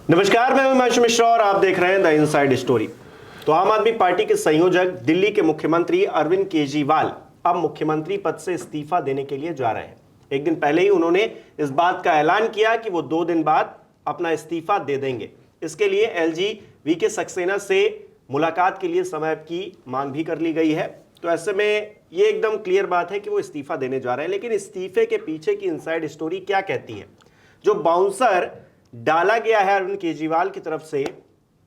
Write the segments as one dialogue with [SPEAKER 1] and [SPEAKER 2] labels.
[SPEAKER 1] नमस्कार, मैं हिमांशु मिश्रा और आप देख रहे हैं द इनसाइड स्टोरी। तो आम आदमी पार्टी के संयोजक दिल्ली के मुख्यमंत्री अरविंद केजरीवाल अब मुख्यमंत्री पद से इस्तीफा देने के लिए जा रहे हैं। एक दिन पहले ही उन्होंने इस बात का ऐलान किया कि वो 2 दिन बाद अपना इस्तीफा दे देंगे। इसके लिए एलजी वीके सक्सेना से मुलाकात के लिए समय की मांग भी कर ली गई है। तो ऐसे में ये एकदम क्लियर बात है कि वो इस्तीफा देने जा रहे हैं। लेकिन इस्तीफे के पीछे की इनसाइड स्टोरी क्या कहती है? जो बाउंसर डाला गया है अरविंद केजरीवाल की तरफ से,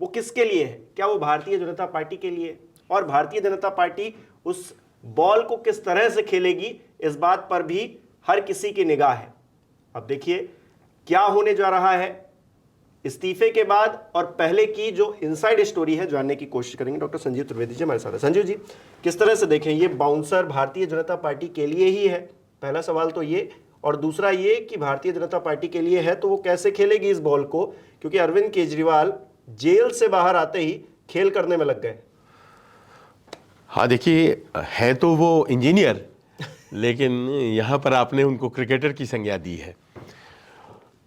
[SPEAKER 1] वो किसके लिए है? क्या वो भारतीय जनता पार्टी के लिए? और भारतीय जनता पार्टी उस बॉल को किस तरह से खेलेगी, इस बात पर भी हर किसी की निगाह है। अब देखिए क्या होने जा रहा है इस्तीफे के बाद और पहले की जो इनसाइड स्टोरी है, जानने की कोशिश करेंगे। डॉक्टर संजीव त्रिवेदी जी हमारे साथ है। संजीव जी, किस तरह से देखें, ये बाउंसर भारतीय जनता पार्टी के लिए ही है? पहला सवाल तो ये, और दूसरा ये कि भारतीय जनता पार्टी के लिए है तो वो कैसे खेलेगी इस बॉल को, क्योंकि अरविंद केजरीवाल जेल से बाहर आते ही खेल करने में लग गए।
[SPEAKER 2] हाँ देखिए, है तो वो इंजीनियर लेकिन यहाँ पर आपने उनको क्रिकेटर की संज्ञा दी है।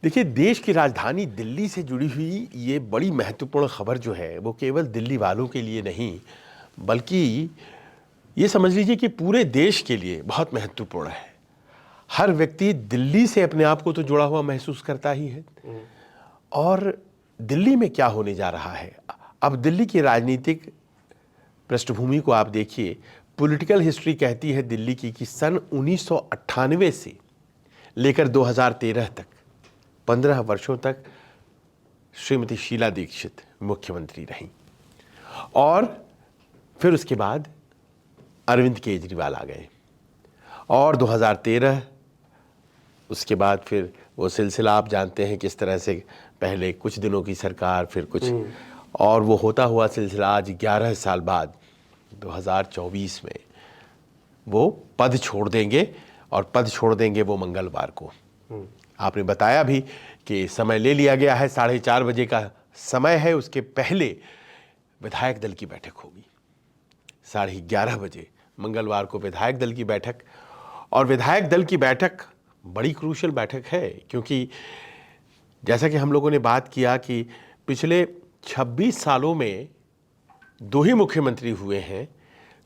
[SPEAKER 2] देखिए, देश की राजधानी दिल्ली से जुड़ी हुई ये बड़ी महत्वपूर्ण खबर जो है वो केवल दिल्ली वालों के लिए नहीं, बल्कि ये समझ लीजिए कि पूरे देश के लिए बहुत महत्वपूर्ण है। हर व्यक्ति दिल्ली से अपने आप को तो जुड़ा हुआ महसूस करता ही है। और दिल्ली में क्या होने जा रहा है, अब दिल्ली की राजनीतिक पृष्ठभूमि को आप देखिए। पॉलिटिकल हिस्ट्री कहती है दिल्ली की कि सन 1998 से लेकर 2013 तक 15 वर्षों तक श्रीमती शीला दीक्षित मुख्यमंत्री रहीं, और फिर उसके बाद अरविंद केजरीवाल आ गए, और 2013 उसके बाद फिर वो सिलसिला आप जानते हैं किस तरह से, पहले कुछ दिनों की सरकार, फिर कुछ, और वो होता हुआ सिलसिला आज 11 साल बाद 2024 में वो पद छोड़ देंगे, और पद छोड़ देंगे वो मंगलवार को। आपने बताया भी कि समय ले लिया गया है, 4:30 बजे का समय है। उसके पहले विधायक दल की बैठक होगी 11:30 बजे मंगलवार को, विधायक दल की बैठक। और विधायक दल की बैठक बड़ी क्रूशियल बैठक है, क्योंकि जैसा कि हम लोगों ने बात किया कि पिछले 26 सालों में 2 ही मुख्यमंत्री हुए हैं।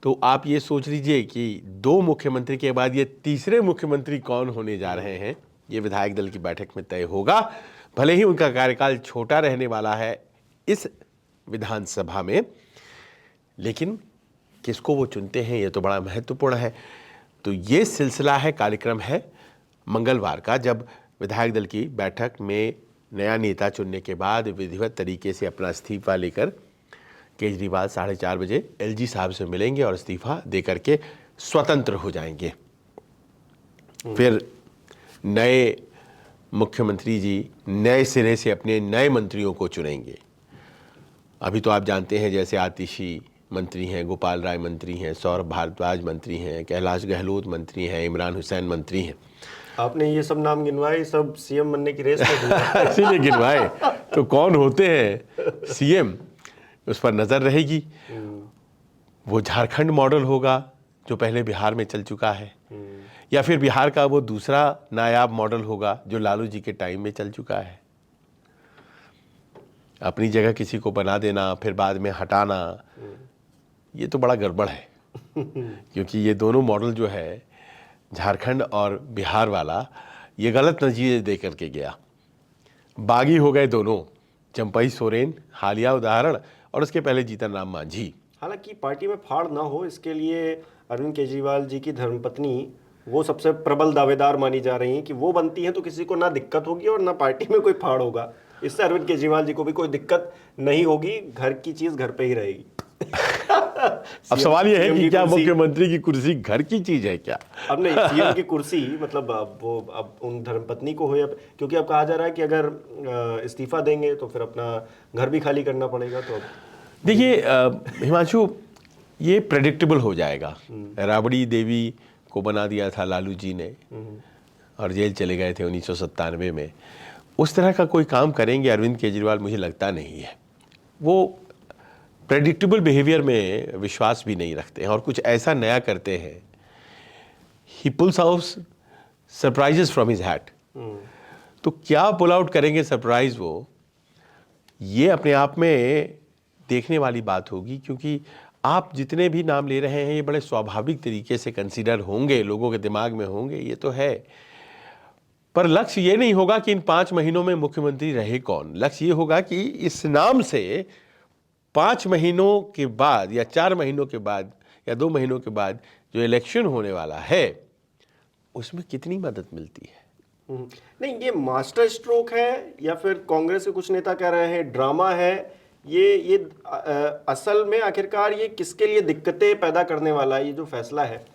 [SPEAKER 2] तो आप ये सोच लीजिए कि 2 मुख्यमंत्री के बाद ये तीसरे मुख्यमंत्री कौन होने जा रहे हैं, ये विधायक दल की बैठक में तय होगा। भले ही उनका कार्यकाल छोटा रहने वाला है इस विधानसभा में, लेकिन किसको वो चुनते हैं ये तो बड़ा महत्वपूर्ण है। तो ये सिलसिला है, कार्यक्रम है मंगलवार का, जब विधायक दल की बैठक में नया नेता चुनने के बाद विधिवत तरीके से अपना इस्तीफा लेकर केजरीवाल 4:30 बजे एलजी साहब से मिलेंगे और इस्तीफा दे करके स्वतंत्र हो जाएंगे। फिर नए मुख्यमंत्री जी नए सिरे से अपने नए मंत्रियों को चुनेंगे। अभी तो आप जानते हैं जैसे आतिशी मंत्री हैं, गोपाल राय मंत्री हैं, सौरभ भारद्वाज मंत्री हैं, कैलाश गहलोत मंत्री हैं, इमरान हुसैन मंत्री हैं।
[SPEAKER 1] आपने ये सब नाम गिनवाए, सब सीएम बनने की रेस में
[SPEAKER 2] इसीलिए गिनवाए। तो कौन होते हैं सीएम, उस पर नजर रहेगी। वो झारखंड मॉडल होगा जो पहले बिहार में चल चुका है, या फिर बिहार का वो दूसरा नायाब मॉडल होगा जो लालू जी के टाइम में चल चुका है। अपनी जगह किसी को बना देना फिर बाद में हटाना, ये तो बड़ा गड़बड़ है। क्योंकि ये दोनों मॉडल जो है, झारखंड और बिहार वाला, ये गलत नतीजे दे करके गया। बागी हो गए दोनों, चंपई सोरेन हालिया उदाहरण, और उसके पहले जीतन राम मांझी।
[SPEAKER 1] हालांकि पार्टी में फाड़ ना हो, इसके लिए अरविंद केजरीवाल जी की धर्मपत्नी वो सबसे प्रबल दावेदार मानी जा रही हैं कि वो बनती हैं तो किसी को ना दिक्कत होगी और ना पार्टी में कोई फाड़ होगा। इससे अरविंद केजरीवाल जी को भी कोई दिक्कत नहीं होगी, घर की चीज घर पे ही रहेगी।
[SPEAKER 2] अब सवाल यह है कि क्या मुख्यमंत्री की कुर्सी घर की चीज है क्या?
[SPEAKER 1] अब नहीं, सीएम की कुर्सी मतलब अब उन धर्मपत्नी को हो, या क्योंकि अब कहा जा रहा है कि अगर इस्तीफा देंगे तो फिर अपना घर भी खाली करना पड़ेगा। तो
[SPEAKER 2] देखिए हिमांशु, ये प्रेडिक्टेबल हो जाएगा। राबड़ी देवी को बना दिया था लालू जी ने और जेल चले गए थे 1997 में। उस तरह का कोई काम करेंगे अरविंद केजरीवाल, मुझे लगता नहीं है। वो प्रेडिक्टेबल बिहेवियर में विश्वास भी नहीं रखते हैं और कुछ ऐसा नया करते हैं। ही pools out surprises from his hat. तो क्या पुल आउट करेंगे सरप्राइज वो, ये अपने आप में देखने वाली बात होगी, क्योंकि आप जितने भी नाम ले रहे हैं ये बड़े स्वाभाविक तरीके से कंसीडर होंगे, लोगों के दिमाग में होंगे, ये तो है। पर लक्ष्य ये नहीं होगा कि इन 5 महीनों में मुख्यमंत्री रहे कौन। लक्ष्य ये होगा कि इस नाम से 5 महीनों के बाद या 4 महीनों के बाद या 2 महीनों के बाद जो इलेक्शन होने वाला है उसमें कितनी मदद मिलती है।
[SPEAKER 1] नहीं, ये मास्टर स्ट्रोक है या फिर कांग्रेस के कुछ नेता कह रहे हैं ड्रामा है, ये असल में आखिरकार ये किसके लिए दिक्कतें पैदा करने वाला है ये जो फैसला है।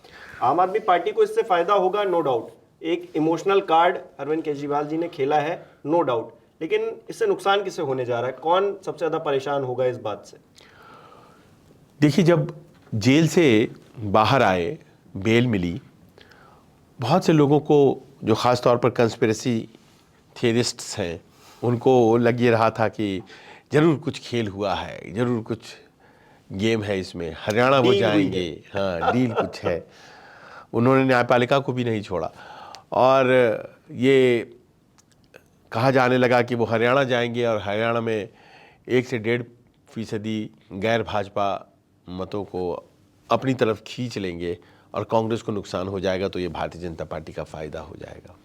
[SPEAKER 1] आम आदमी पार्टी को इससे फायदा होगा, नो डाउट। एक इमोशनल कार्ड अरविंद केजरीवाल जी ने खेला है, नो डाउट, लेकिन इससे नुकसान किसे होने जा रहा है? कौन सबसे ज्यादा परेशान होगा इस बात से?
[SPEAKER 2] देखिए, जब जेल से बाहर आए, बेल मिली, बहुत से लोगों को जो ख़ास तौर पर कंस्पिरेसी थियरिस्ट्स हैं उनको लग ये रहा था कि ज़रूर कुछ खेल हुआ है, ज़रूर कुछ गेम है इसमें, हरियाणा वो जाएंगे, हाँ डील कुछ है। उन्होंने न्यायपालिका को भी नहीं छोड़ा और ये कहा जाने लगा कि वो हरियाणा जाएंगे और हरियाणा में 1 से 1.5% गैर भाजपा मतों को अपनी तरफ खींच लेंगे और कांग्रेस को नुकसान हो जाएगा, तो ये भारतीय जनता पार्टी का फायदा हो जाएगा।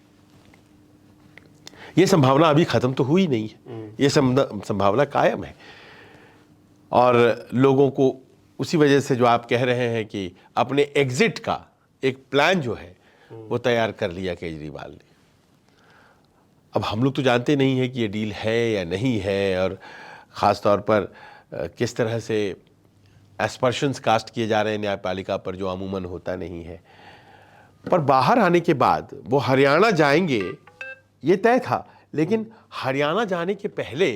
[SPEAKER 2] ये संभावना अभी खत्म तो हुई नहीं है, ये संभावना कायम है और लोगों को उसी वजह से जो आप कह रहे हैं कि अपने एग्जिट का एक प्लान जो है वो तैयार कर लिया केजरीवाल ने। अब हम लोग तो जानते नहीं है कि ये डील है या नहीं है और ख़ास तौर पर किस तरह से एस्पर्शंस कास्ट किए जा रहे हैं न्यायपालिका पर, जो अमूमन होता नहीं है। पर बाहर आने के बाद वो हरियाणा जाएंगे ये तय था, लेकिन हरियाणा जाने के पहले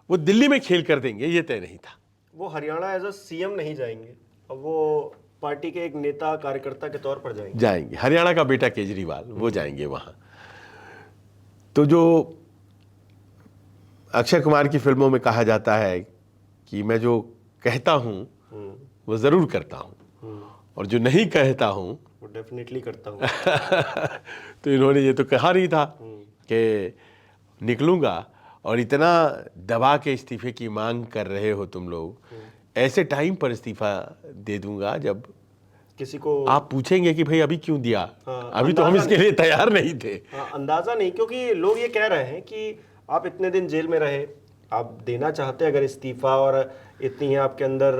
[SPEAKER 2] वो दिल्ली में खेल कर देंगे ये तय नहीं था।
[SPEAKER 1] वो हरियाणा एज अ सीएम नहीं जाएंगे, अब वो पार्टी के एक नेता कार्यकर्ता के तौर पर जाएंगे।
[SPEAKER 2] हरियाणा का बेटा केजरीवाल वो जाएंगे वहां। तो जो अक्षय कुमार की फिल्मों में कहा जाता है कि मैं जो कहता हूं वो जरूर करता हूं और जो नहीं कहता हूं
[SPEAKER 1] वो डेफिनेटली करता हूं।
[SPEAKER 2] तो इन्होंने ये तो कहा नहीं था कि निकलूंगा और इतना दबा के इस्तीफे की मांग कर रहे हो तुम लोग, ऐसे टाइम पर इस्तीफा दे दूंगा जब
[SPEAKER 1] किसी को
[SPEAKER 2] आप पूछेंगे कि भाई अभी क्यों दिया। अभी तो हम
[SPEAKER 1] अंदाजा
[SPEAKER 2] इसके लिए तैयार नहीं थे।
[SPEAKER 1] अंदाजा नहीं, क्योंकि लोग ये कह रहे हैं कि आप इतने दिन जेल में रहे, आप देना चाहते अगर इस्तीफा और इतनी आपके अंदर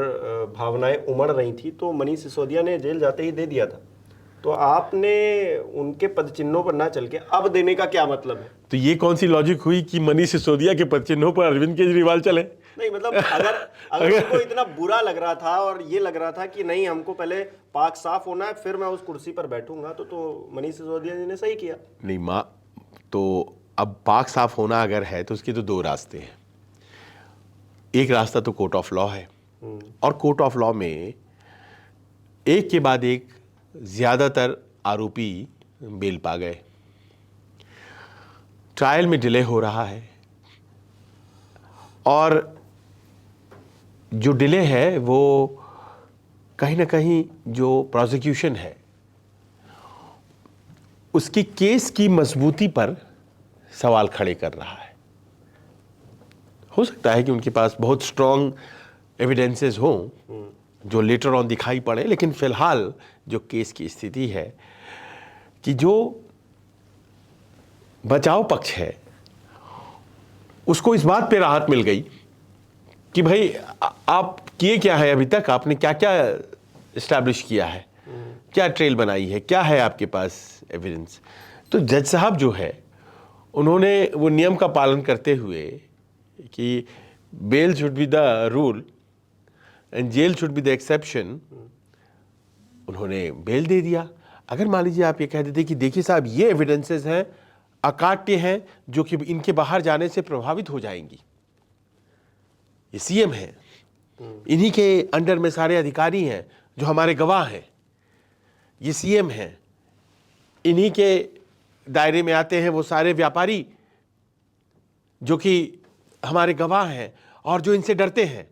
[SPEAKER 1] भावनाएं उमड़ रही थी तो मनीष सिसोदिया ने जेल जाते ही दे दिया था, तो आपने उनके पदचिन्हों पर ना चल के अब देने का क्या मतलब है?
[SPEAKER 2] तो ये कौन सी लॉजिक हुई कि मनीष सिसोदिया के पदचिन्हों पर अरविंद केजरीवाल चले?
[SPEAKER 1] नहीं, मतलब अगर उनको इतना बुरा लग रहा था और ये लग रहा था कि नहीं हमको पहले पाक साफ होना है फिर मैं उस कुर्सी पर बैठूंगा, तो मनीष सिसोदिया जी ने सही किया।
[SPEAKER 2] नहीं माँ, तो अब पाक साफ होना अगर है तो उसके तो 2 रास्ते हैं। एक रास्ता तो कोर्ट ऑफ लॉ है और कोर्ट ऑफ लॉ में एक के बाद एक ज्यादातर आरोपी बेल पा गए, ट्रायल में डिले हो रहा है और जो डिले है वो कहीं ना कहीं जो प्रोसिक्यूशन है उसकी केस की मजबूती पर सवाल खड़े कर रहा है। हो सकता है कि उनके पास बहुत स्ट्रॉन्ग एविडेंसेस हों जो लेटर ऑन दिखाई पड़े, लेकिन फिलहाल जो केस की स्थिति है कि जो बचाव पक्ष है उसको इस बात पे राहत मिल गई कि भाई आप किए क्या है, अभी तक आपने क्या क्या इस्टेब्लिश किया है, क्या ट्रेल बनाई है, क्या है आपके पास एविडेंस। तो जज साहब जो है उन्होंने वो नियम का पालन करते हुए कि bail should be the rule and jail should be the exception, उन्होंने बेल दे दिया। अगर मान लीजिए आप ये कह देते कि देखिए साहब ये एविडेंसेस हैं, अकाट्य हैं, जो कि इनके बाहर जाने से प्रभावित हो जाएंगी, ये सीएम है, इन्हीं के अंडर में सारे अधिकारी हैं जो हमारे गवाह हैं, ये सीएम हैं, इन्हीं के दायरे में आते हैं वो सारे व्यापारी जो कि हमारे गवाह हैं और जो इनसे डरते हैं,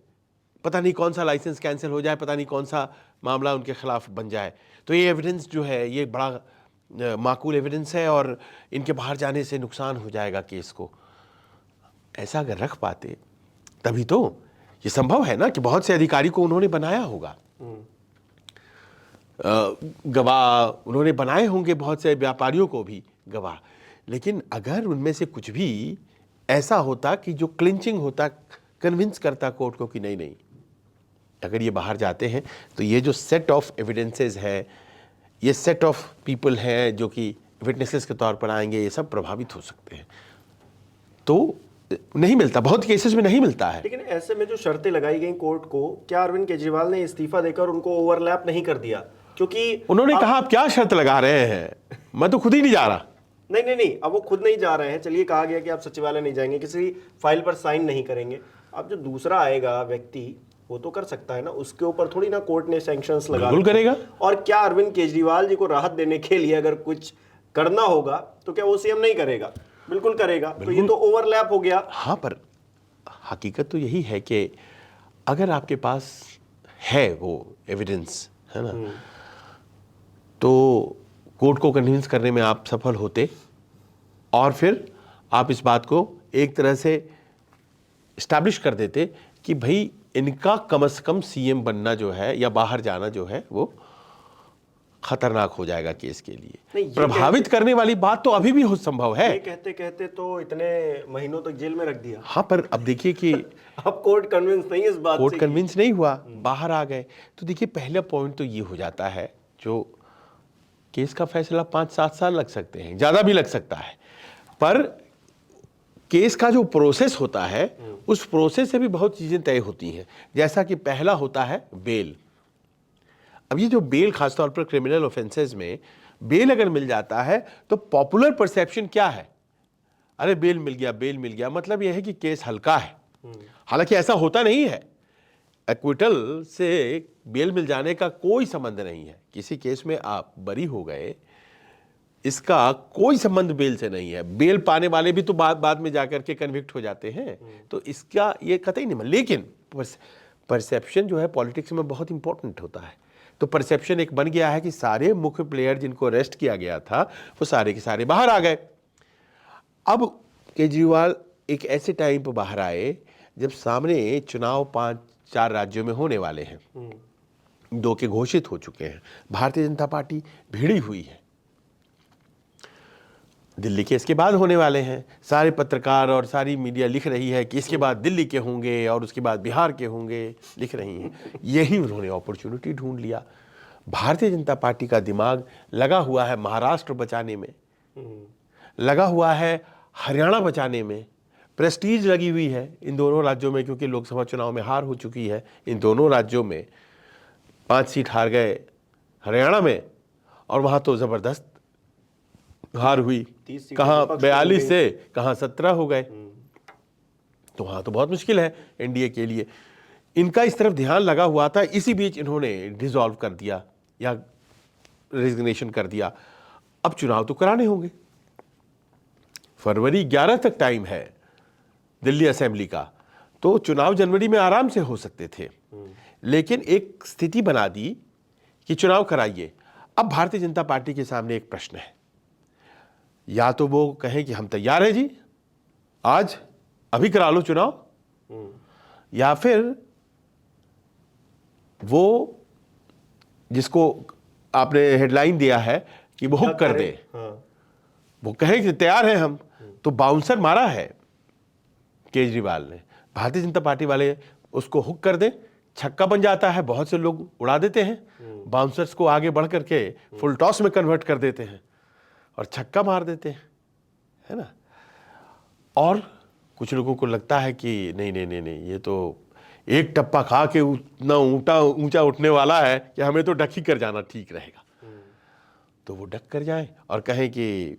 [SPEAKER 2] पता नहीं कौन सा लाइसेंस कैंसिल हो जाए, पता नहीं कौन सा मामला उनके खिलाफ बन जाए। तो ये एविडेंस जो है ये बड़ा माकूल एविडेंस है और इनके बाहर जाने से नुकसान हो जाएगा केस को। ऐसा अगर रख पाते तभी तो ये संभव है ना कि बहुत से अधिकारी को उन्होंने बनाया होगा, गवाह उन्होंने बनाए होंगे, बहुत से व्यापारियों को भी गवाह। लेकिन अगर उनमें से कुछ भी ऐसा होता कि जो क्लिंचिंग होता, कन्विंस करता कोर्ट को कि नहीं नहीं, अगर ये बाहर जाते हैं तो ये जो सेट ऑफ एविडेंसेस है, ये सेट ऑफ पीपल हैं जो कि विटनेसेस के तौर पर आएंगे, ये सब प्रभावित हो सकते हैं, तो नहीं मिलता, बहुत केसेस में नहीं मिलता है।
[SPEAKER 1] लेकिन ऐसे में जो शर्तें लगाई गई कोर्ट को, क्या अरविंद केजरीवाल ने इस्तीफा देकर उनको ओवरलैप नहीं कर दिया? क्योंकि
[SPEAKER 2] उन्होंने कहा आप क्या शर्त लगा रहे हैं, मैं तो खुद ही नहीं जा रहा।
[SPEAKER 1] नहीं नहीं नहीं, अब वो खुद नहीं जा रहे हैं, चलिए कहा गया कि आप सचिवालय नहीं जाएंगे, किसी फाइल पर साइन नहीं करेंगे। अब जो दूसरा आएगा व्यक्ति वो तो कर सकता है ना, उसके ऊपर थोड़ी ना कोर्ट ने सैंक्शंस लगा
[SPEAKER 2] बिल्कुल करेगा।
[SPEAKER 1] और क्या अरविंद केजरीवाल जी को राहत देने के लिए अगर कुछ करना होगा तो क्या वो सीएम नहीं करेगा? बिल्कुल करेगा। तो ये तो ओवरलैप हो गया।
[SPEAKER 2] हाँ, पर हकीकत तो यही है कि अगर आपके पास है वो एविडेंस, है ना, तो कोर्ट को कन्विंस करने में आप सफल होते और फिर आप इस बात को एक तरह से इस्टेब्लिश कर देते कि भाई इनका कम से कम सीएम बनना जो है या बाहर जाना जो है वो खतरनाक हो जाएगा केस के लिए। प्रभावित करने वाली बात तो अभी भी हो संभव है।
[SPEAKER 1] ये कहते कहते तो इतने महीनों तक जेल में रख दिया।
[SPEAKER 2] हाँ, पर अब देखिए कि
[SPEAKER 1] अब कोर्ट कन्विंस नहीं इस बात से।
[SPEAKER 2] कोर्ट कन्विंस नहीं हुआ, बाहर आ गए, तो देखिए पहला पॉइंट तो ये हो जाता है, जो केस का फैसला 5-7 साल लग सकते हैं, ज्यादा भी लग सकता है, पर केस का जो प्रोसेस होता है उस प्रोसेस से भी बहुत चीजें तय होती हैं। जैसा कि पहला होता है बेल। अब ये जो बेल, खासतौर पर क्रिमिनल ऑफेंसेस में बेल अगर मिल जाता है तो पॉपुलर परसेप्शन क्या है, अरे बेल मिल गया, बेल मिल गया, मतलब यह है कि केस हल्का है। हालांकि ऐसा होता नहीं है, एक्विटल से बेल मिल जाने का कोई संबंध नहीं है। किसी केस में आप बरी हो गए, इसका कोई संबंध बेल से नहीं है। बेल पाने वाले भी तो बाद में जाकर के कन्विक्ट हो जाते हैं, तो इसका ये कतई नहीं। लेकिन परसेप्शन जो है पॉलिटिक्स में बहुत इंपॉर्टेंट होता है। तो परसेप्शन एक बन गया है कि सारे मुख्य प्लेयर जिनको अरेस्ट किया गया था वो सारे के सारे बाहर आ गए। अब केजरीवाल एक ऐसे टाइम पर बाहर आए जब सामने चुनाव 5-4 राज्यों में होने वाले हैं, 2 के घोषित हो चुके हैं। भारतीय जनता पार्टी भिड़ी हुई है, दिल्ली के इसके बाद होने वाले हैं। सारे पत्रकार और सारी मीडिया लिख रही है कि इसके बाद दिल्ली के होंगे और उसके बाद बिहार के होंगे, लिख रही हैं। यही उन्होंने अपॉर्चुनिटी ढूंढ लिया। भारतीय जनता पार्टी का दिमाग लगा हुआ है महाराष्ट्र बचाने में, लगा हुआ है हरियाणा बचाने में, प्रेस्टीज लगी हुई है इन दोनों राज्यों में, क्योंकि लोकसभा चुनाव में हार हो चुकी है इन दोनों राज्यों में। 5 सीट हार गए हरियाणा में और वहाँ तो ज़बरदस्त हार हुई, कहाँ 42 से कहाँ 17 हो गए, तो वहाँ तो बहुत मुश्किल है एनडीए के लिए। इनका इस तरफ ध्यान लगा हुआ था, इसी बीच इन्होंने डिसॉल्व कर दिया या रेजिग्नेशन कर दिया। अब चुनाव तो कराने होंगे, फरवरी 11 तक टाइम है दिल्ली असेंबली का, तो चुनाव जनवरी में आराम से हो सकते थे। लेकिन एक स्थिति बना दी कि चुनाव कराइए। अब भारतीय जनता पार्टी के सामने एक प्रश्न है, या तो वो कहें कि हम तैयार हैं जी, आज अभी करा लो चुनाव, या फिर वो जिसको आपने हेडलाइन दिया है कि वो हुक कर दे, वो कहें कि तैयार हैं हम। तो बाउंसर मारा है केजरीवाल ने, भारतीय जनता पार्टी वाले उसको हुक कर दे, छक्का बन जाता है, बहुत से लोग उड़ा देते हैं, बाउंसर्स को आगे बढ़ करके फुल टॉस में कन्वर्ट कर देते हैं और छक्का मार देते हैं, है ना। और कुछ लोगों को लगता है कि नहीं नहीं नहीं नहीं, ये तो एक टप्पा खा के उतना ऊंचा उठने वाला है कि हमें तो डक ही कर जाना ठीक रहेगा। तो वो डक कर जाएं और कहें कि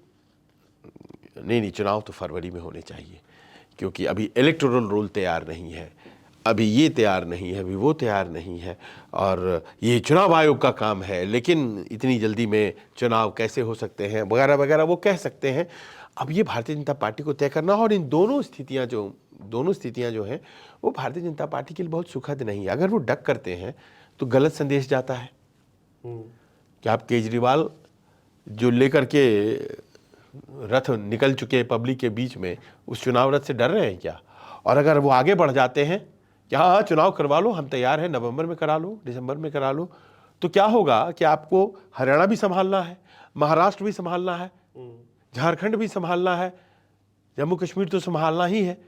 [SPEAKER 2] नहीं नहीं, चुनाव तो फरवरी में होने चाहिए, क्योंकि अभी इलेक्टोरल रोल तैयार नहीं है, अभी ये तैयार नहीं है, अभी वो तैयार नहीं है, और ये चुनाव आयोग का काम है, लेकिन इतनी जल्दी में चुनाव कैसे हो सकते हैं, वगैरह वगैरह वो कह सकते हैं। अब ये भारतीय जनता पार्टी को तय करना, और इन दोनों स्थितियां जो हैं वो भारतीय जनता पार्टी के लिए बहुत सुखद नहीं है। अगर वो डक करते हैं तो गलत संदेश जाता है कि आप केजरीवाल जो लेकर के रथ निकल चुके पब्लिक के बीच में, उस चुनाव रथ से डर रहे हैं क्या? और अगर वो आगे बढ़ जाते हैं कि हाँ हाँ चुनाव करवा लो, हम तैयार हैं, नवंबर में करा लो, दिसंबर में करा लो, तो क्या होगा कि आपको हरियाणा भी संभालना है, महाराष्ट्र भी संभालना है, झारखंड भी संभालना है, जम्मू कश्मीर तो संभालना ही है,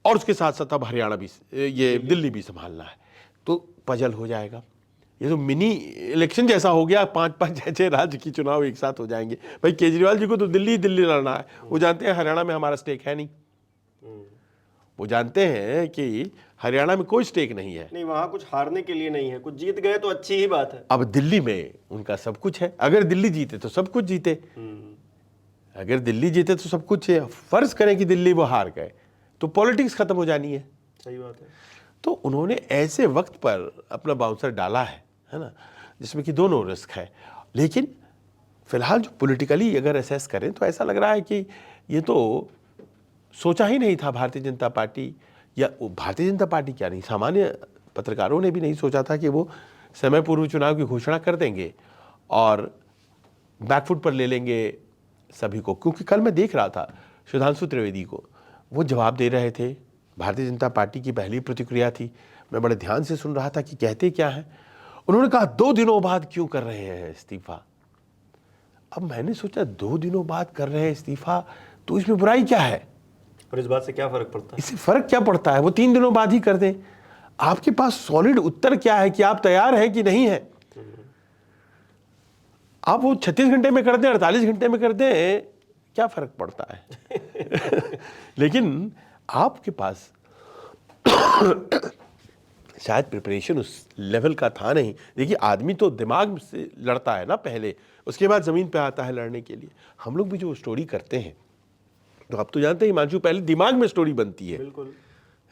[SPEAKER 2] और उसके साथ साथ अब हरियाणा भी, ये दिल्ली भी संभालना है। तो पजल हो जाएगा। ये तो मिनी इलेक्शन जैसा हो गया, 5-5 6-6 राज्य की चुनाव एक साथ हो जाएंगे। भाई केजरीवाल जी को तो दिल्ली दिल्ली लड़ना है, वो जानते हैं हरियाणा में हमारा स्टेक है नहीं, वो जानते हैं कि हरियाणा में कोई स्टेक नहीं है।
[SPEAKER 1] नहीं, वहां कुछ हारने के लिए नहीं है, कुछ जीत गए तो अच्छी ही बात है।
[SPEAKER 2] अब दिल्ली में उनका सब कुछ है, अगर दिल्ली जीते तो सब कुछ जीते, अगर दिल्ली जीते तो सब कुछ है। फर्ज करें कि दिल्ली वो हार गए तो पॉलिटिक्स खत्म हो जानी है।
[SPEAKER 1] सही बात है।
[SPEAKER 2] तो उन्होंने ऐसे वक्त पर अपना बाउंसर डाला है ना, जिसमें कि दोनों रिस्क है। लेकिन फिलहाल जो पॉलिटिकली अगर असेस करें तो ऐसा लग रहा है कि ये तो सोचा ही नहीं था भारतीय जनता पार्टी, या भारतीय जनता पार्टी क्या नहीं, सामान्य पत्रकारों ने भी नहीं सोचा था कि वो समय पूर्व चुनाव की घोषणा कर देंगे और बैकफुट पर ले लेंगे सभी को। क्योंकि कल मैं देख रहा था सुधांशु त्रिवेदी को, वो जवाब दे रहे थे, भारतीय जनता पार्टी की पहली प्रतिक्रिया थी, मैं बड़े ध्यान से सुन रहा था कि कहते क्या हैं। उन्होंने कहा 2 दिनों बाद क्यों कर रहे हैं इस्तीफा। अब मैंने सोचा 2 दिनों बाद कर रहे हैं इस्तीफा, तो इसमें बुराई क्या है,
[SPEAKER 1] और इस बात से क्या फर्क पड़ता है?
[SPEAKER 2] इससे फर्क क्या पड़ता है, वो 3 दिनों बाद ही कर दें। आपके पास सॉलिड उत्तर क्या है कि आप तैयार हैं कि नहीं है। आप वो 36 घंटे में कर दें, 48 घंटे में कर दें, क्या फर्क पड़ता है। लेकिन आपके पास शायद प्रिपरेशन उस लेवल का था नहीं। देखिए आदमी तो दिमाग से लड़ता है ना पहले, उसके बाद ज़मीन पे आता है लड़ने के लिए। हम लोग भी जो स्टोरी करते हैं, तो आप तो जानते हैं हिमांशु, पहले दिमाग में स्टोरी बनती है,
[SPEAKER 1] बिल्कुल,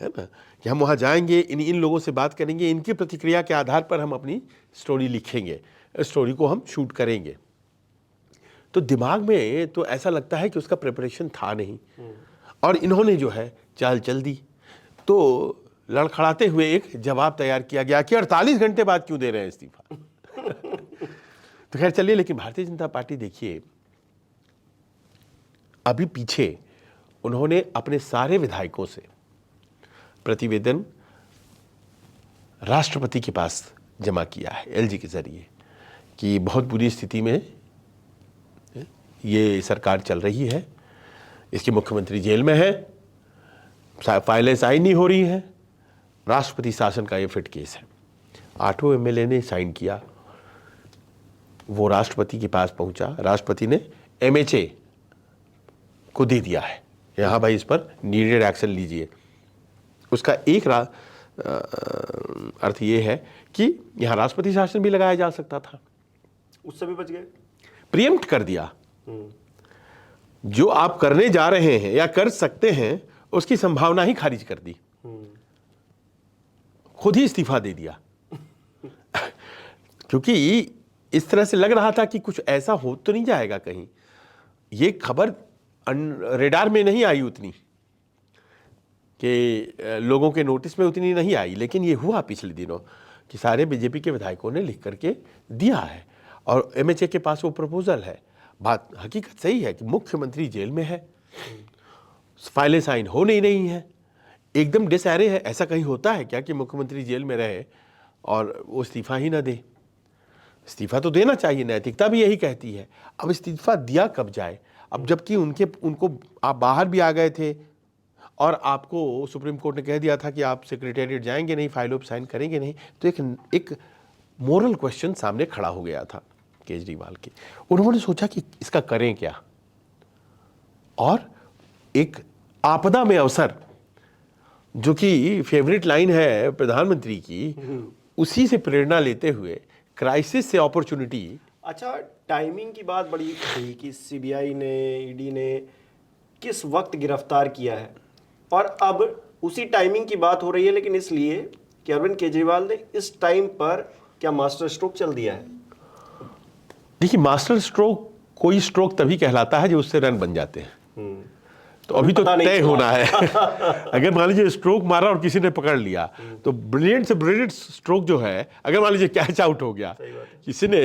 [SPEAKER 2] है ना, कि हम वहाँ जाएंगे, इन लोगों से बात करेंगे, इनकी प्रतिक्रिया के आधार पर हम अपनी स्टोरी लिखेंगे, स्टोरी को हम शूट करेंगे। तो दिमाग में तो ऐसा लगता है कि उसका प्रिपरेशन था नहीं, और इन्होंने जो है चाल चल दी। तो लड़खड़ाते हुए एक जवाब तैयार किया गया कि 48 घंटे बाद क्यों दे रहे हैं इस्तीफा। तो खैर चलिए, लेकिन भारतीय जनता पार्टी देखिए, अभी पीछे उन्होंने अपने सारे विधायकों से प्रतिवेदन राष्ट्रपति के पास जमा किया है एलजी के जरिए, कि बहुत बुरी स्थिति में ये सरकार चल रही है, इसके मुख्यमंत्री जेल में है, फाइलें साइन नहीं हो रही हैं, राष्ट्रपति शासन का ये फिट केस है। 8 एमएलए ने साइन किया, वो राष्ट्रपति के पास पहुंचा, राष्ट्रपति ने एमएचए को दे दिया है, यहाँ भाई इस पर नीडेड एक्शन लीजिए। उसका एक अर्थ ये है कि यहाँ राष्ट्रपति शासन भी लगाया जा सकता था,
[SPEAKER 1] उससे भी बच गए,
[SPEAKER 2] प्रीएम्प्ट कर दिया। जो आप करने जा रहे हैं या कर सकते हैं उसकी संभावना ही खारिज कर दी, खुद ही इस्तीफा दे दिया। क्योंकि इस तरह से लग रहा था कि कुछ ऐसा हो तो नहीं जाएगा कहीं। ये खबर रेडार में नहीं आई उतनी, कि लोगों के नोटिस में उतनी नहीं आई, लेकिन ये हुआ पिछले दिनों कि सारे बीजेपी के विधायकों ने लिख करके दिया है, और एमएचए के पास वो प्रपोजल है। बात हकीकत सही है कि मुख्यमंत्री जेल में है, फाइलें साइन हो नहीं है, एकदम डिसएरे है। ऐसा कहीं होता है क्या कि मुख्यमंत्री जेल में रहे और वो इस्तीफा ही ना दे? इस्तीफा तो देना चाहिए, नैतिकता भी यही कहती है। अब इस्तीफा दिया कब जाए? अब जबकि उनको आप बाहर भी आ गए थे और आपको सुप्रीम कोर्ट ने कह दिया था कि आप सेक्रेटेरिएट जाएंगे नहीं, फाइलों पर साइन करेंगे नहीं, तो एक मोरल क्वेश्चन सामने खड़ा हो गया था केजरीवाल के। उन्होंने सोचा कि इसका करें क्या, और एक आपदा में अवसर, जो कि फेवरेट लाइन है प्रधानमंत्री की, उसी से प्रेरणा लेते हुए क्राइसिस से अपॉर्चुनिटी।
[SPEAKER 1] अच्छा, टाइमिंग की बात बड़ी थी कि सीबीआई ने, ईडी ने किस वक्त गिरफ्तार किया है, और अब उसी टाइमिंग की बात हो रही है, लेकिन इसलिए कि अरविंद केजरीवाल ने इस टाइम पर क्या मास्टर स्ट्रोक चल दिया है।
[SPEAKER 2] देखिए, मास्टर स्ट्रोक कोई स्ट्रोक तभी कहलाता है जो उससे रन बन जाते हैं। तो अभी तो तय होना है। अगर मान लीजिए स्ट्रोक मारा और किसी ने पकड़ लिया, तो ब्रिलियंट से ब्रिलियंट स्ट्रोक जो है, अगर मान लीजिए कैच आउट हो गया, किसी ने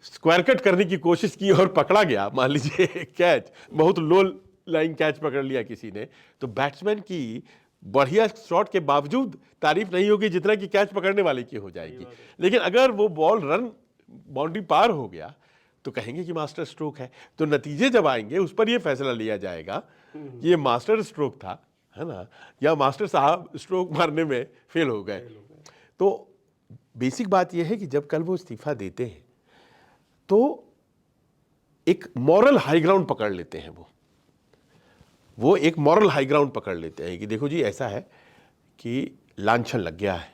[SPEAKER 2] स्क्वायर कट करने की कोशिश की और पकड़ा गया, मान लीजिए कैच, बहुत लो लाइन कैच पकड़ लिया किसी ने, तो बैट्समैन की बढ़िया शॉट के बावजूद तारीफ नहीं होगी जितना कि कैच पकड़ने वाले की हो जाएगी। लेकिन अगर वो बॉल रन बाउंड्री पार हो गया तो कहेंगे कि मास्टर स्ट्रोक है। तो नतीजे जब आएंगे उस पर ये फैसला लिया जाएगा कि ये मास्टर स्ट्रोक था, है ना, या मास्टर साहब स्ट्रोक मारने में फेल हो गए। तो बेसिक बात यह है कि जब कल वो इस्तीफा देते हैं तो एक मॉरल हाई ग्राउंड पकड़ लेते हैं। वो एक मॉरल हाई ग्राउंड पकड़ लेते हैं कि देखो जी ऐसा है कि लांछन लग गया है,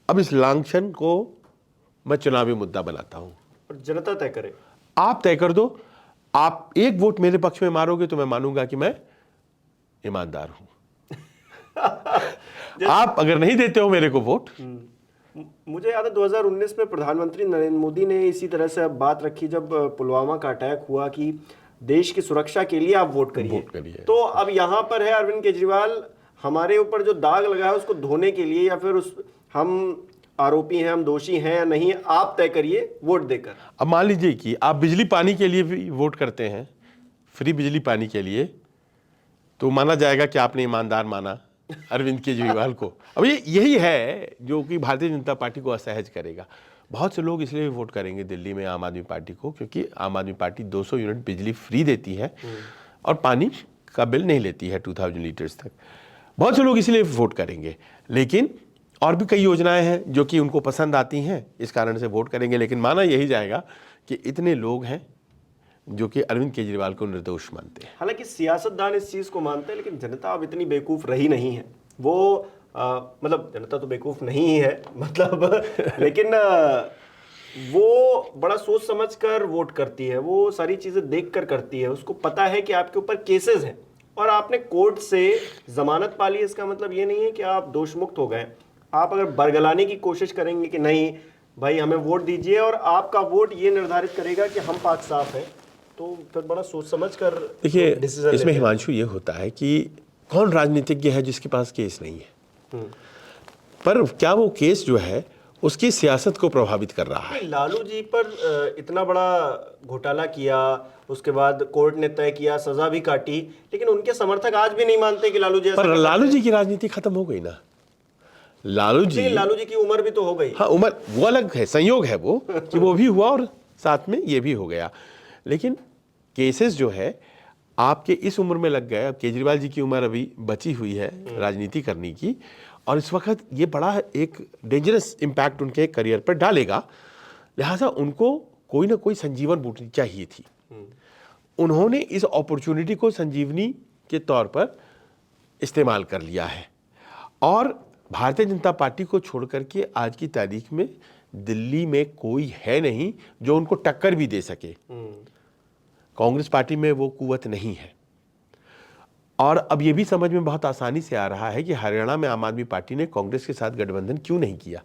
[SPEAKER 2] अब इस लांछन को मैं चुनावी मुद्दा बनाता हूं
[SPEAKER 1] और जनता तय करे।
[SPEAKER 2] आप तय कर दो, आप एक वोट मेरे पक्ष में मारोगे तो मैं मानूंगा कि मैं ईमानदार हूं। आप अगर नहीं देते हो मेरे को वोट।
[SPEAKER 1] मुझे याद है 2019 में प्रधानमंत्री नरेंद्र मोदी ने इसी तरह से बात रखी जब पुलवामा का अटैक हुआ कि देश की सुरक्षा के लिए आप वोट करिए। तो अब यहाँ पर है अरविंद केजरीवाल हमारे ऊपर जो दाग लगा है उसको धोने के लिए, या फिर उस हम आरोपी हैं, हम दोषी हैं या नहीं, आप तय करिए वोट देकर।
[SPEAKER 2] अब मान लीजिए कि आप बिजली पानी के लिए भी वोट करते हैं, फ्री बिजली पानी के लिए, तो माना जाएगा कि आपने ईमानदार माना अरविंद केजरीवाल को। अब ये यही है जो कि भारतीय जनता पार्टी को असहज करेगा। बहुत से लोग इसलिए वोट करेंगे दिल्ली में आम आदमी पार्टी को क्योंकि आम आदमी पार्टी 200 यूनिट बिजली फ्री देती है और पानी का बिल नहीं लेती है 2000 लीटर्स तक। बहुत से लोग इसलिए वोट करेंगे, लेकिन और भी कई योजनाएं हैं जो कि उनको पसंद आती हैं, इस कारण से वोट करेंगे। लेकिन माना यही जाएगा कि इतने लोग हैं जो कि अरविंद केजरीवाल को निर्दोष मानते हैं।
[SPEAKER 1] हालांकि सियासतदान इस चीज को मानते हैं, लेकिन जनता अब इतनी बेवकूफ रही नहीं है। वो मतलब जनता तो बेवकूफ नहीं ही है, मतलब लेकिन वो बड़ा सोच समझ कर वोट करती है, वो सारी चीजें देख कर करती है। उसको पता है कि आपके ऊपर केसेस हैं और आपने कोर्ट से जमानत पा ली, इसका मतलब ये नहीं है कि आप दोष मुक्त हो गए। आप अगर बरगलाने की कोशिश करेंगे कि नहीं भाई हमें वोट दीजिए और आपका वोट ये निर्धारित करेगा कि हम पाक साफ हैं, तो फिर बड़ा सोच समझ कर
[SPEAKER 2] देखिए इसमें हिमांशु ये होता है कि कौन राजनीतिज्ञ है जिसके पास केस नहीं है, पर क्या वो केस जो है उसकी सियासत को प्रभावित कर रहा है।
[SPEAKER 1] लालू जी पर इतना बड़ा घोटाला किया, उसके बाद कोर्ट ने तय किया, सजा भी काटी, लेकिन उनके समर्थक आज भी नहीं मानते कि लालू जी
[SPEAKER 2] पर लालू जी की राजनीति खत्म हो गई ना। लालू जी
[SPEAKER 1] की उम्र भी तो हो गई।
[SPEAKER 2] हाँ, उम्र वो अलग है, संयोग है वो कि वो भी हुआ और साथ में ये भी हो गया। लेकिन केसेस जो है आपके इस उम्र में लग गए। अब केजरीवाल जी की उम्र अभी बची हुई है राजनीति करने की, और इस वक्त ये बड़ा एक डेंजरस इम्पैक्ट उनके करियर पर डालेगा। लिहाजा उनको कोई ना कोई संजीवन बूटी चाहिए थी। उन्होंने इस अपॉर्चुनिटी को संजीवनी के तौर पर इस्तेमाल कर लिया है और भारतीय जनता पार्टी को छोड़ करके आज की तारीख में दिल्ली में कोई है नहीं जो उनको टक्कर भी दे सके। कांग्रेस पार्टी में वो कुवत नहीं है। और अब ये भी समझ में बहुत आसानी से आ रहा है कि हरियाणा में आम आदमी पार्टी ने कांग्रेस के साथ गठबंधन क्यों नहीं किया,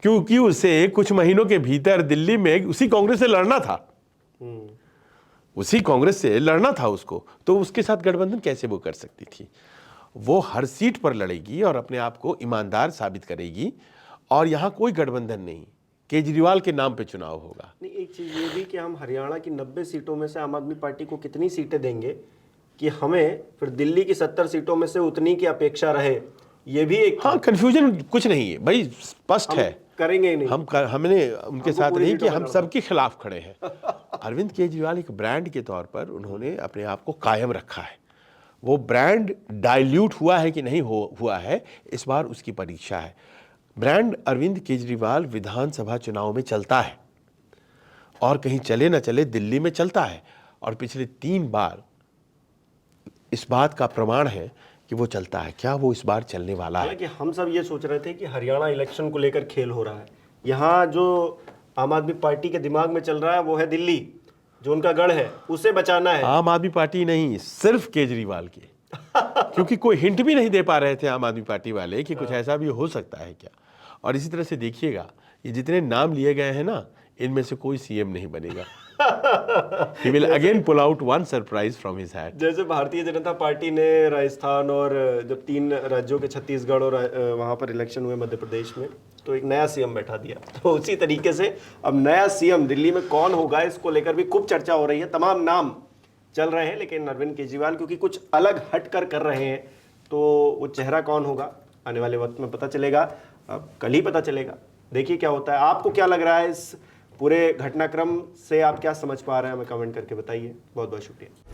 [SPEAKER 2] क्योंकि उसे कुछ महीनों के भीतर दिल्ली में उसी कांग्रेस से लड़ना था। उसी कांग्रेस से लड़ना था उसको, तो उसके साथ गठबंधन कैसे वो कर सकती थी। वो हर सीट पर लड़ेगी और अपने आप को ईमानदार साबित करेगी, और यहां कोई गठबंधन नहीं, केजरीवाल के नाम पे चुनाव होगा।
[SPEAKER 1] नहीं, एक चीज ये भी कि हम हरियाणा की 90 सीटों में से आम आदमी पार्टी को कितनी सीटें देंगे कि हमें फिर दिल्ली की 70 सीटों में से उतनी की अपेक्षा रहे, ये भी एक
[SPEAKER 2] हाँ, कंफ्यूजन कुछ नहीं है भाई, स्पष्ट है
[SPEAKER 1] करेंगे ही नहीं।
[SPEAKER 2] हमने उनके साथ नहीं कि हम सबके खिलाफ खड़े हैं। अरविंद केजरीवाल एक ब्रांड के तौर पर उन्होंने अपने आप को कायम रखा है। वो ब्रांड डाइल्यूट हुआ है कि नहीं हुआ है, इस बार उसकी परीक्षा है। ब्रांड अरविंद केजरीवाल विधानसभा चुनाव में चलता है और कहीं चले ना चले दिल्ली में चलता है, और पिछले 3 बार इस बात का प्रमाण है कि वो चलता है। क्या वो इस बार चलने वाला है?
[SPEAKER 1] कि हम सब ये सोच रहे थे कि हरियाणा इलेक्शन को लेकर खेल हो रहा है। यहाँ जो आम आदमी पार्टी के दिमाग में चल रहा है वो है दिल्ली, जो उनका गढ़ है, उसे बचाना है।
[SPEAKER 2] आम आदमी पार्टी नहीं, सिर्फ केजरीवाल की क्योंकि कोई हिंट भी नहीं दे पा रहे थे आम आदमी पार्टी वाले कि कुछ ऐसा भी हो सकता है क्या। और इसी तरह से देखिएगा, ये जितने नाम लिए गए हैं ना, इनमें से कोई सीएम नहीं बनेगा। He will again pull out one surprise from his hat.
[SPEAKER 1] जैसे भारतीय जनता पार्टी ने राजस्थान और जब 3 राज्यों के छत्तीसगढ़ और वहां पर इलेक्शन हुए मध्य प्रदेश में, तो एक नया सीएम बैठा दिया। तो उसी तरीके से अब नया सीएम दिल्ली में कौन होगा, इसको लेकर भी खूब चर्चा हो रही है। तमाम नाम चल रहे हैं, लेकिन अरविंद केजरीवाल क्योंकि कुछ अलग हट कर रहे हैं, तो वो चेहरा कौन होगा आने वाले वक्त में पता चलेगा, अब कल ही पता चलेगा। देखिए क्या होता है। आपको क्या लग रहा है इस पूरे घटनाक्रम से, आप क्या समझ पा रहे हैं, हमें कमेंट करके बताइए। बहुत बहुत शुक्रिया।